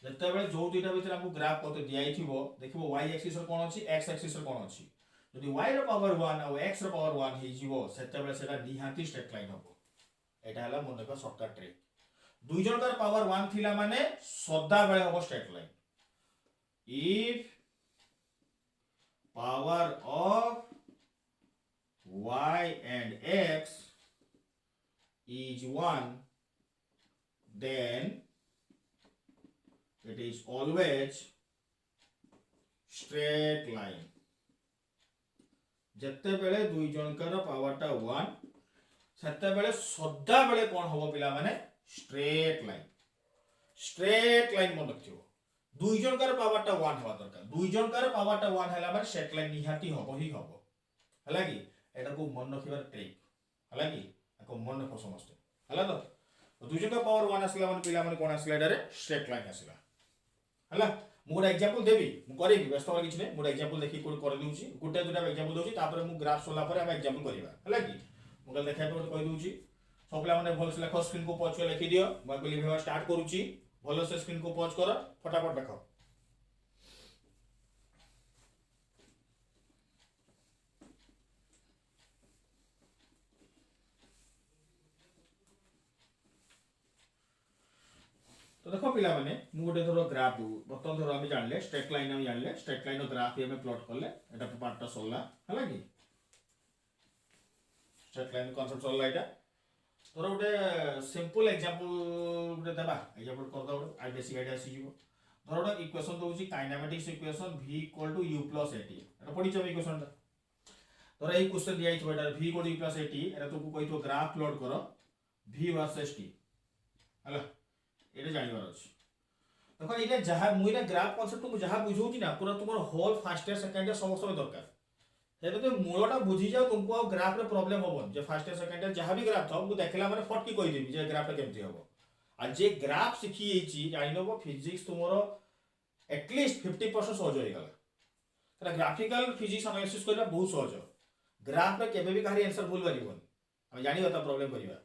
जेते बेले जो दुईटा भीतर हमकु ग्राफ कते दियाई थिबो देखिबो y एक्सिस रो कोन अछि x एक्सिस रो कोन अछि यदि y रो पावर 1 और x रो पावर 1 हेई जीवो सेते बेले सेटा निहाती स्ट्रेट लाइन हबो एटा हला मन देखो शॉर्टकट ट्रिक दुई जनकर पावर 1 थिला माने सदा बेले हबो straight line if power of y and x is 1 then it is always straight line जत्ते बेले दुई जनकर पावर टा 1 सेते बेले सदा बेले कोन होबो पिला माने स्ट्रेट लाइन मन रखियो दुई जनकर पावर टा 1 हवा दरकार दुई जनकर पावर टा 1 हैला माने स्ट्रेट लाइन निहाती होबो ही होबो हला कि एटा को मन रखिबार ट्रिक हला कि को मन रखो समझते हला तो दुई जनकर पावर 1 आसला माने पिला माने कोन आसला एटारे स्ट्रेट लाइन आसला हला मु गोटे एग्जांपल देबी मु करेबी व्यस्त होर किछ नै मु एग्जांपल देखि कोड कर देउची गुटे दुटा एग्जांपल देउची तापर मु ग्राफ सोला पर हम एग्जांपल करबा हला कि मु गल देखाय पर कहि देउची सब पिला माने भल से लेखो स्क्रीन को पॉज कर लिखि दियो मु कहली भेवा स्टार्ट करूची भल से स्क्रीन को पॉज कर फटाफट देखो तो देखो पिला माने मु गोटे थरो ग्राफ दउ बर्तन थरो हम जानले स्ट्रेट लाइन हम जानले स्ट्रेट लाइन रो ग्राफ हम प्लॉट करले एटा पार्ट सोला हला कि स्ट्रेट लाइन कांसेप्ट सोला एटा थरो गोटे सिंपल एग्जांपल गोटे देबा एग्जांपल कर दउ आ बेसिक आइडिया सी जीवो धरो गोटे इक्वेशन दउची kinematics equation v = u + at एटा पढी छ इक्वेशन ता धरो ए क्वेश्चन दिया छ एटा v = u + at एटा तो को कहितो ग्राफ प्लॉट करो v वर्सेस t हला एटा जानिबार अछि देखो इने जहा मुइना ग्राफ कांसेप्ट को जहा बुझौची ना पूरा तुमर whole first year second year समस्त में दरकार हेबे तो मूलटा बुझी जाओ तुमको अब ग्राफ रे प्रॉब्लम होबो जे फर्स्ट ईयर सेकंड ईयर जहा भी ग्राफ था हमको देखला माने फटकी कहि देबी जे ग्राफ टा केमती होबो आ जे ग्राफ सिखी एची जानिनो फिजिक्स तुमरो एटलीस्ट 50% सहज होई गला तरा ग्राफिकल फिजिक्स एनालिसिस करबा बहुत सहज ग्राफ रे केबे भी काही आंसर भूल परिबोन हम जानि बता प्रॉब्लम करिबा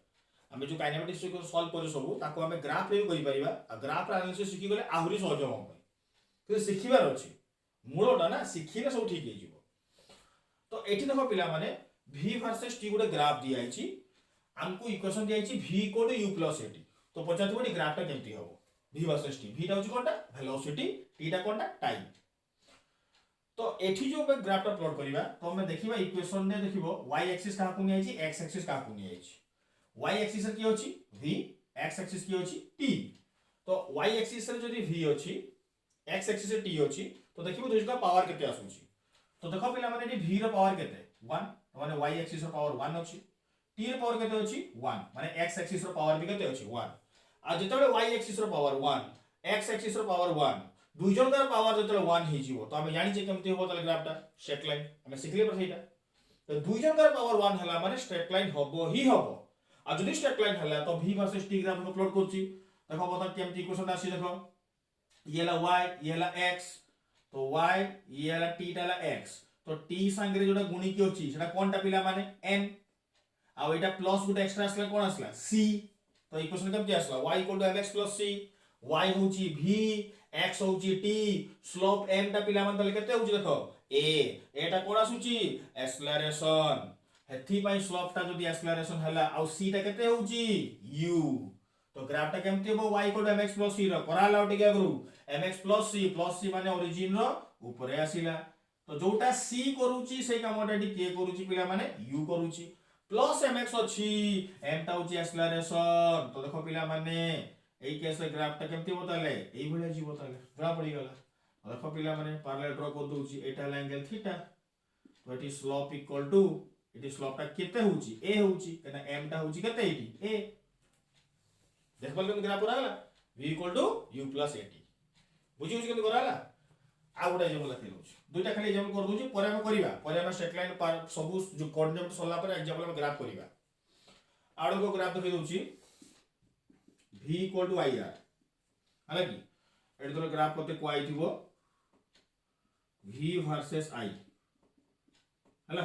हम जो काइनेमेटिक्स को सॉल्व करू सब ताको हम ग्राफ रे करि परिबा आ ग्राफ एनालिसिस सिखि गले आहुरी सहज हो कि सिखिबार अछि मूलटा ना सिखिले सब ठीक हे जिवो तो एठी देखो पिला माने v वर्सेस t गुडे ग्राफ दिया आइछि हमको इक्वेशन दिया आइछि v = u + at तो पचात बडी ग्राफ टा केमती होबो v वर्सेस t v टा होछि कोनटा वेलोसिटी t टा कोनटा टाइम तो एठी जो हम ग्राफ टा प्लॉट करिबा तो हम देखिबा इक्वेशन ने देखिबो y एक्सिस का को नि आइछि x एक्सिस का को नि आइछि y एक्सिस की होछि v x एक्सिस की होछि t तो y एक्सिस रे जदी v होछि x एक्सिस रे t होछि तो देखिबो दुइका पावर केते आसुछि तो देखो पिला माने v रो पावर केते 1 माने y एक्सिस रो पावर 1 अछि t रो पावर केते अछि 1 माने x एक्सिस रो पावर भी केते अछि 1 आ जेतेबेले y एक्सिस रो पावर 1 x एक्सिस रो पावर 1 दुई जनकर पावर जेतेबेले 1 हे जिवो तो हम जानि जे केमते होबो तले ग्राफ टा स्ट्रेट लाइन हम सिखले पर सेटा तो दुई जनकर पावर 1 हला माने स्ट्रेट लाइन होबो ही होबो आ जदी स्ट्रेट लाइन हला तो v वर्सेस t ग्राफ को प्लॉट करछि देखो बता केमती इक्वेशन आसी देखो ये ला y ये ला x तो y ये ला t ला x तो t संगे जोटा गुणी की होछि सेटा कोनटा पिला माने n आ एटा प्लस गुटा एक्स्ट्रा असला कोन असला c तो इक्वेशन केमती असला y = mx + c y होछि v x होछि t स्लोप m टा पिला मान तले केते होछि देखो a Etah cone आसुछि acceleration हेथि pi slope टा जदी एक्सेलरेशन हला आ c टा केते होछि u तो ग्राफ टा केमती हो y = mx + c रो कराला ओटे के करू mx + c माने ओरिजिन रो ऊपर आसीला तो जोटा c करूची से कामटा डी के करूची पिला माने u करूची प्लस mx अछि m टा होची एक्सेलरेशन तो देखो पिला माने एई केस रे ग्राफ टा केमती बताले एई भले जी बताले जरा पड़ी गला देखो पिला माने पैरेलल ड्रा कर दोची एटा एंगल थीटा तो एटी स्लोप इक्वल टू एटी स्लोप टा केते होची a होची कना m टा होची केते एटी a देखबल केन ग्राफ रहला v = u + at बुझी होची केन कराला आ गोटा एग्जांपल लखि दोची दुईटा खाली एग्जांपल कर दोची परे हम करिबा परे हम स्ट्रेट लाइन पर सब जो कोऑर्डिनेट सोला पर एग्जांपल हम ग्राफ करिबा आड़ को ग्राफ देखि दउची v इक्वल टू ir हला कि एट तो ग्राफ कते को आई थिबो v वर्सेस i हला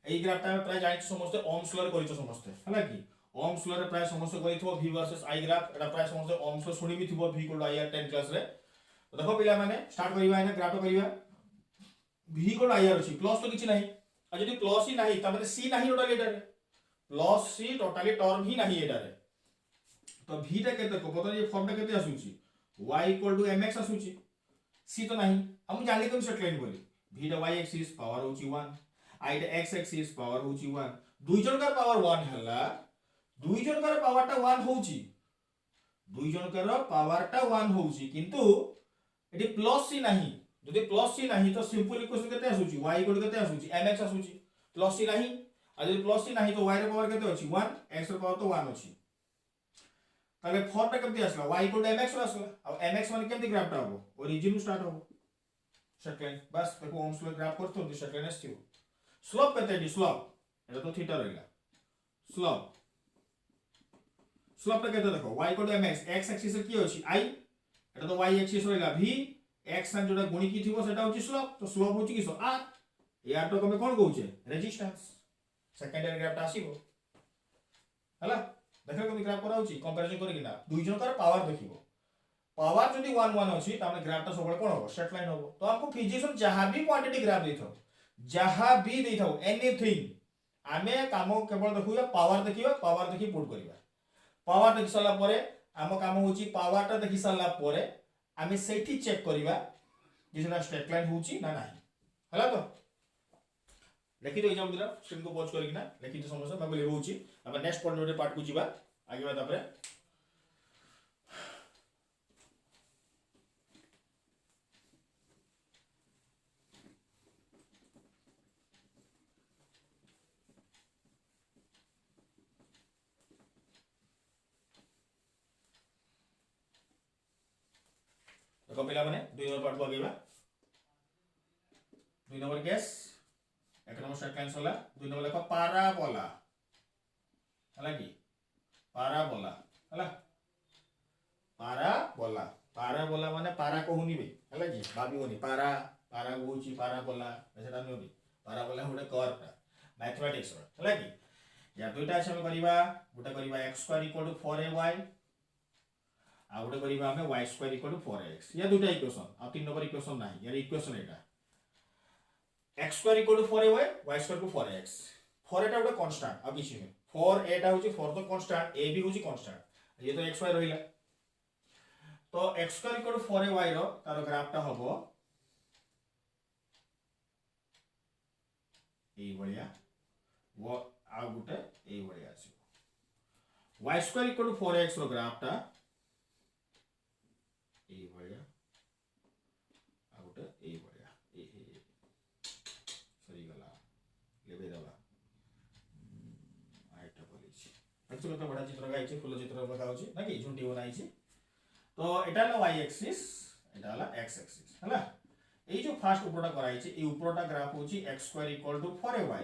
एई ग्राफ ता प्राय जानि समस्त ओम्स लॉ रे करितो समस्त हला कि ओम्स लॉ रे प्राय समस्त करिथबो v वर्सेस i ग्राफ एटा प्राय समस्त ओम्स लॉ सुनि भी थिबो v equal to ir 10 class रे तो देखो पिला माने स्टार्ट करिवा एना ग्राफ करिवा v इक्वल टू ir अछि प्लस तो किछि नाही आ जदि प्लस ही नाही त माने c नाही टोटली एटा रे प्लस c टोटली टर्म ही नाही एटा रे तो v टा केते को पता ये फॉर्म टा केते आसुची y इक्वल टू mx आसुची c तो नाही हम जानि केम सेट लाइन बोली v टा y एक्सिस पावर होची 1 i टा x एक्सिस पावर होची 1 दुई जन का पावर 1 हला दुई जन का पावर टा 1 होची दुई जन का पावर टा 1 होची किंतु एटी प्लस c नाही जदि प्लस c नाही तो सिंपल इक्वेशन केते आसुची y इक्वल केते आसुची mx आसुची प्लस c नाही आ जदि प्लस c नाही तो y रे पावर केते अछि 1 x रे पावर तो 1 अछि ताले फॉर्म टा केते आसला y इक्वल mx आसला अब mx माने केते ग्राफ टा हो ओरिजिन स्टार्ट हो सेकंड बस देखो ओम्स लॉ ग्राफ करतो दि सेकंड एसटिव स्लोप केते दी स्लोप एटा तो थीटा रहला स्लोप स्लोप टा केते देखो y equal mx x axis की अछि i एटा तो y एक्सिस रहला v x सान जोटा गुणी की थिबो सेटा होची स्लोप तो स्लोप होची किसो r यार तो कमे कोन कहउचे रेजिस्टेंस सेकेंडरी ग्राफ ता आसीबो हला देखो कमी ग्राफ कराउची कंपैरिजन करी ना दुई जन का पावर देखिबो पावर जदि 1 1 अछि त हमने ग्राफ ता सबले कोन हो स्ट्रेट लाइन हो तो आपको फिजिशियन जहां भी क्वांटिटी ग्राफ देथौ जहां भी देथौ एनीथिंग आमे काम केवल देखुया पावर देखि पुट करिवा पावर देखि साला परे आम काम होची पावर ता देखि साला परे आमे सेठी चेक करिवा कि सेटा स्ट्रेट लाइन होची ना नाही हला तो लेखि दो एग्जाम दिला स्क्रीन को पॉज करिना लेखि तो समस्या मैं बोले होची अब नेक्स्ट पॉइंट पार्ट को जीवा आगे बात आपरे देखो पिला माने 2 नंबर पार्ट को आगेबा 2 नंबर केस एक नंबर स्ट्रेट लाइन होला 2 नंबर लेखा पाराबोला हला कि पाराबोला हला पाराबोला माने पारा कहूनी बे हला कि भाबी होनी पारा पारा होची पाराबोला सेटा नबी पाराबोला होडे कर्व मैथमेटिक्स हला कि या दुईटा अछि हम करिवा गोटा करिवा x² = 4ay आ गोटे करिवा हमें y² = 4x या दुटा इक्वेशन आ तीन नंबर इक्वेशन नाही यार इक्वेशन एटा x² = 4ay y² = 4x 4 एटा गोटे कांस्टेंट आ किछि नै 4 एटा होची 4 तो कांस्टेंट a भी होची कांस्टेंट ये तो xy रहिला तो x² = 4ay रो तार ग्राफ ता हबो ए बलिया वो आ गोटे ए बलिया आसी y² = 4x रो ग्राफ ता ए बलिया आ गोटे ए बलिया ए सही गला लेबे दबा आइटा बोलिछि एक्चुअली तो बड़ा चित्र गाइछि फुल चित्र लगाउछि ना कि झुंटी बनाइछि तो एटा ला y एक्सिस एटा ला x एक्सिस हला ए जो फर्स्ट ऊपरटा कराइछि ए ऊपरटा ग्राफ होछि x² = 4ay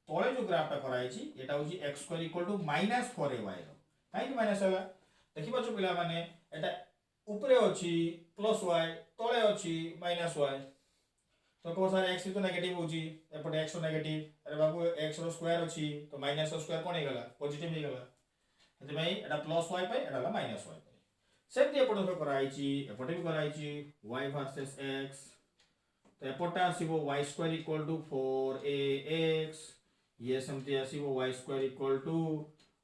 तळे जो ग्राफटा कराइछि एटा होछि x² = -4ay रो काई कि माइनस होला देखिबा जो पिला माने एटा ऊपरे अछि प्लस y तळे अछि माइनस y तो को सारे x तो नेगेटिव होछि एपटे x नेगेटिव अरे बाबू x रो स्क्वायर अछि तो माइनस स्क्वायर कोन हे गला पॉजिटिव हे गला एते भाई एटा प्लस y पे एटा ला माइनस y पे सेम एपटे तो कराइछि एपटे भी कराइछि y वर्सेस x तो एपटा आसीबो y² = 4ax ये समति आसीबो y² =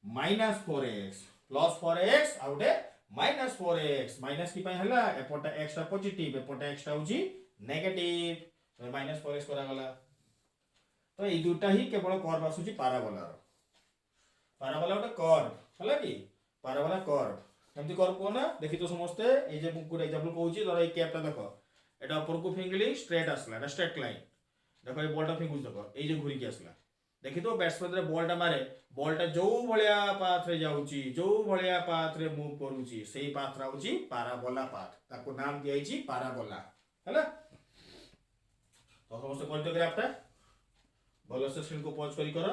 -4x plus 4x आउटे -4x minus की पय हला एपटा x टा पॉजिटिव एपटा x टा होची नेगेटिव तो -4x करा गला तो ए दुटा ही केवल कर्व आसुची पाराबोला गोटे कर्व हला कि पाराबोला कर्व केमति कर्व कोना देखि तो समस्त ए जे गुड एग्जांपल कहूची धर ए कैप ता देखो एटा ऊपर को फिंगली स्ट्रेट आसला एटा स्ट्रेट लाइन देखो ए बॉल टा फिंगुच देखो ए जे घुरी के आसला देखि तो बैट्समैन रे बॉल टा मारे बॉल टा जो भलिया पाथ रे जाउची जो भलिया पाथ रे मूव करूची सेही पाथ राउची पाराबोला पाथ ताको नाम दियाइची पाराबोला हला तो समस्त पॉइंट ग्राफ टा भलो से स्क्रीन को पॉज करी करो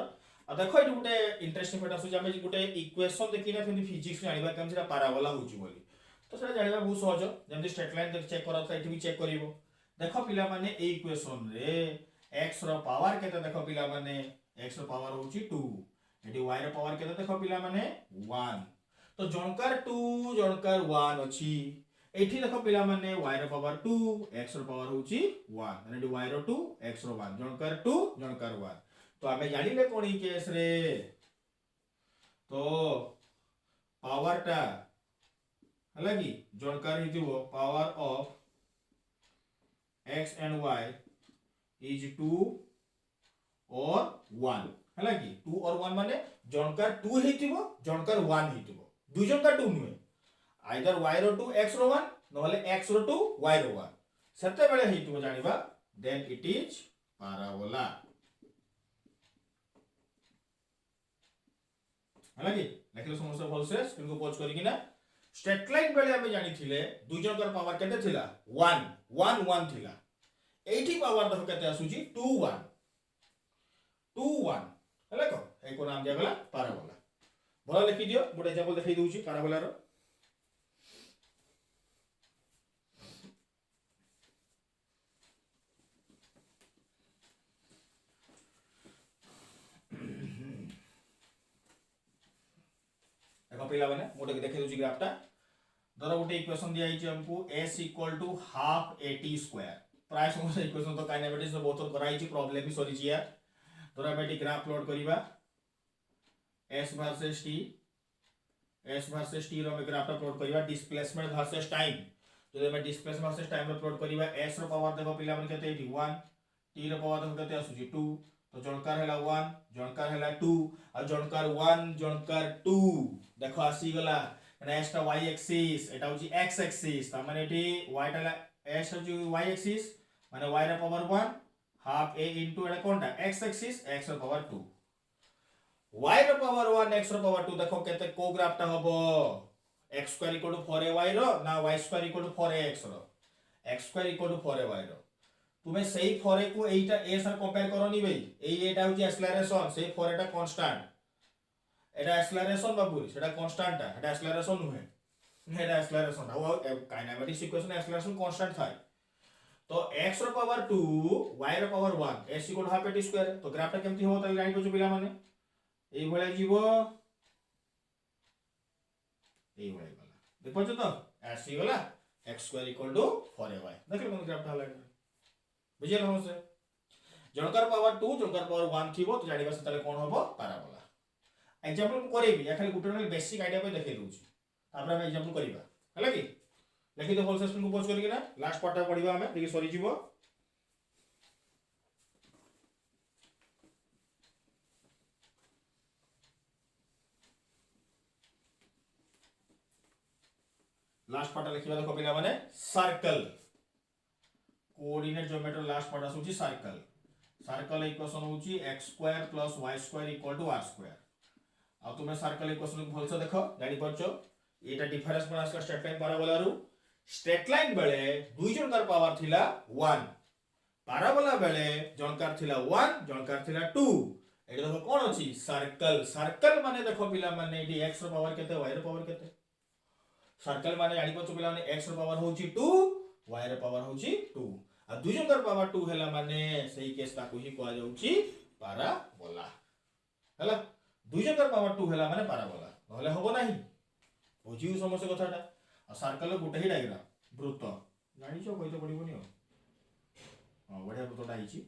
आ देखो ये गोटे इंटरेस्टिंग फैक्ट आसुची आमे गोटे इक्वेशन देखिना फिर फिजिक्स जानिबा कि सेटा पैराबोला होची बोली तो सेटा जानिबा बहुत सहज जेमति स्ट्रेट लाइन चेक करा था एठी भी चेक करिवो देखो पिला माने ए इक्वेशन रे x रो पावर केते देखो पिला माने x रो पावर होची 2 एठी y रो पावर केते देखो पिला माने 1 तो जनकर 2 जनकर 1 अछि एठी देखो पिला माने y रो पावर 2 x रो पावर होची 1 माने एठी y रो 2 x रो 1 जनकर 2 जनकर 1 तो आमे जानिले कोन ई केस रे तो पावर टा हला कि जनकर हितिबो power of x and y is 2 or 1 हला कि 2 और 1 माने जनकर 2 हितिबो जनकर 1 हितिबो दुई जनकर 2 नुए आइदर y रो 2 x रो 1 नहले x रो 2 y रो 1 सेते बेले हितिबो जानिबा देन इट इज पैराबोला हला कि लेखिलो समस्या भलसे स्क्रीन को पॉज करिकिना स्ट्रेट लाइन बेले हमें जानि थिले दुई जनकर पावर केते थिला 1 1 1 थिला एठी पावर देखो केते आसुची 2 1 2 1 हला को ए को नाम दिया गला पैराबोला भला लिखि दियो गोटे एग्जांपल देखाई दउची पैराबोला रो देखो पिला माने मोटे देखे दउची ग्राफटा धर गोटे इक्वेशन दिया हिची हमको s equal to half at square प्राय समस्त इक्वेशन तो काइनेमेटिक्स में बहुत कराई छी प्रॉब्लम भी सरी छी यार धर हम एटी ग्राफ प्लॉट करिबा s वर्सेस t रो हम ग्राफटा प्लॉट करिबा डिस्प्लेसमेंट वर्सेस टाइम तो हम डिस्प्लेसमेंट वर्सेस टाइम रो प्लॉट करिबा s रो पावर देखो पिला माने केते 1 t रो पावर देखो केते आसुची 2 तो जनकर हैला 1 जनकर हैला 2 और जनकर 1 जनकर 2 देखो आसी गला नेक्स्ट y एक्सिस एटा होची x एक्सिस त माने एटी y टा s होची y एक्सिस माने y रा पावर 1 हाफ a इनटू एटा कोनटा x एक्सिस x रा पावर 2 y रा पावर 1 x रा पावर 2 देखो केते को ग्राफटा हबो x square equal to 4ay रो ना y square equal to 4ax रो x square equal to 4ay रो तुमे सेही 4a को एटा a सर कंपेयर करनी भाई एटा होची एक्सेलरेशन सेही 4a टा कांस्टेंट एटा एक्सेलरेशन बाबूरी सेटा कांस्टेंट है एटा एक्सेलरेशन नुहे एटा एक्सेलरेशन आ काइनेमेटिक्स इक्वेशन एक्सेलरेशन कांस्टेंट थाय तो x रो पावर 2 y रो power 1 s equal half at square तो ग्राफटा केमती हो त लाइन को पिला माने एई भले जीवो एई भले गला देखो तो s गला x square equal to 4ay देखले कोन ग्राफटा लाइन बुझिए ना से जनकर पावर 2 जनकर पावर 1 थिबो तो जानिबा से तले कोन होबो पैराबोला एग्जांपल को करेबी या खाली गुटे बेसिक आईडिया पे देखे दूची तापर हम एग्जांपल करिबा हला कि लिखि दो होल सिस्टम को पोज करके ना लास्ट पार्ट पढिबा हमें देखि सरी जीवो लास्ट पार्ट लिखिबा देखो पिला माने circle coordinate geometry last part आसुची सर्कल सर्कल इक्वेशन होची x square plus y square equal to r square आ तुमे सर्कल इक्वेशन को भलसे देखो जानि परछो एटा डिफरेंस पर आसला स्ट्रेट लाइन पैराबोला रु स्ट्रेट लाइन बेले दुई जनकर पावर थिला 1 पैराबोला बेले जनकर थिला 1 जनकर थिला 2 एटा देखो कोन अछि सर्कल सर्कल माने देखो पिला माने एटी x रो पावर केते y रो पावर केते सर्कल माने जानि परछो पिला माने x रो पावर होची 2 y रो पावर होची 2 आ दुई जनकर पावर 2 हैला माने सही केस ताकू ही कोआ जाउची पैराबोला हैला दुई जनकर पावर 2 हैला माने पैराबोला नहले होबो नाही बुझिउ समस्या कथाटा आ सर्कल गुटे ही डायग्राम वृत्त जानि छो कहितो पडिबोनी हो हां बढ़िया वृत्तटा आइची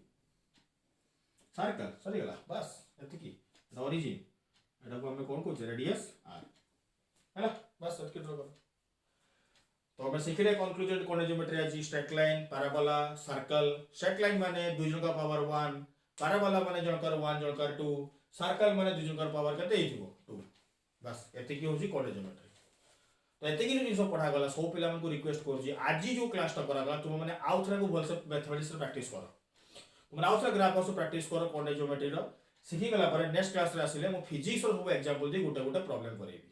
सर्कल सरी गला बस एति की ओरिजिन एटा को हम कोन कहू रेडियस r हैला बस एति ड्रा करो तो हम सिखले कंक्लूजन कोन ज्योमेट्री अछि straight line parabola circle straight line माने दुई जनकर पावर 1 पैराबोला माने जनकर 1 जनकर 2 सर्कल माने दुई जनकर पावर केते हिथिबो 2 बस एते की होची कोन ज्योमेट्री तो एते की जिंस पढ़ा गला सब पिला मन को रिक्वेस्ट करू आज जो क्लास टा करा गला तुम माने आउट रे को भलसे मैथमेटिक्स रे प्रैक्टिस करो तुम आउट रे ग्राफ से प्रैक्टिस करो कोन ज्योमेट्री रो सिखि गला पर नेक्स्ट क्लास रे आसिले मो फिजिक्स रो सब एग्जांपल दे गोटे गोटे प्रॉब्लम करेबी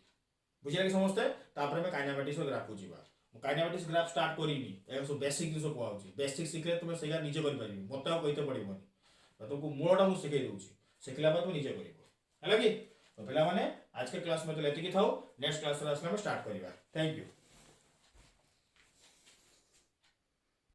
बुझिला कि समझते तापर में काइनेमेटिक्स रो ग्राफ को जीवा काइनेमेटिक्स ग्राफ स्टार्ट करिनी ए सब बेसिक जिंस कहउची बेसिक सिखले तुम सेगा निजे करि परिबी मते कहते पड़िबोनी तुमको मूलटा मु सिखै दउची सिखला बाद तुम निजे करिबो है कि तो पिला माने आज के क्लास में तो लेती थाऊ नेक्स्ट क्लास रे आसले हम स्टार्ट करिबा थैंक यू।